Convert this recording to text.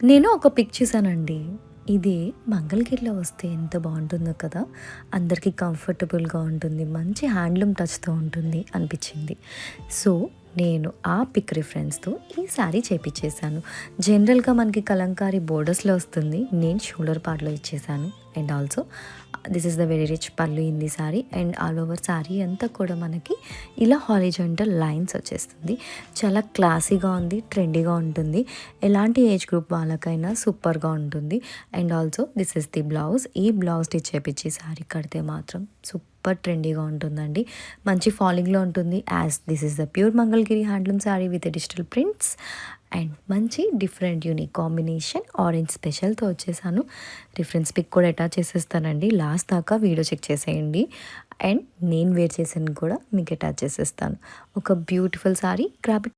నేను ఒక పిక్ చూసానండి. ఇది మంగళగిరిలో వస్తే ఎంత బావుంటుందో కదా! అందరికీ కంఫర్టబుల్‌గా ఉంటుంది. మంచి హ్యాండ్లూమ్ టచ్‌తో ఉంటుంది అనిపిచ్చింది. సో, నేను ఆ పిక్ రిఫరెన్స్‌తో ఈ శారీ చేపిచ్చేసాను. జనరల్‌గా మనకి కలంకారీ బోర్డర్స్‌లో వస్తుంది. నేను షోల్డర్ పార్ట్‌లో ఇచ్చేసాను. And also this is the very rich pallu in the sari and all over sari అంతా కూడా మనకి ఇలా హారిజాంటల్ లైన్స్ వచ్చేస్తుంది. చాలా క్లాసీగా ఉంది, ట్రెండీగా ఉంటుంది. ఎలాంటి ఏజ్ గ్రూప్ వాళ్ళకైనా సూపర్‌గా ఉంటుంది. And also this is the blouse. ఈ బ్లౌజ్ స్టిచ్ చేపిచ్చి శారీ కడితే మాత్రం సూపర్ ట్రెండీగా ఉంటుందండి. మంచి ఫాలింగ్‌లో ఉంటుంది. As this is the pure Mangalagiri handloom sari with digital prints and మంచి డిఫరెంట్ యూనిక్ కాంబినేషన్ ఆరెంజ్ స్పెషల్‌తో వచ్చేసాను. రిఫరెన్స్ పిక్ కూడా అటాచ్ చేసేస్తానండి. లాస్ట్ దాకా వీడియో చెక్ చేసేయండి. అండ్ నేను వేర్ చేసింది కూడా మీకు అటాచ్ చేసేస్తాను. ఒక బ్యూటిఫుల్ శారీ గ్రాబ్ ఇట్.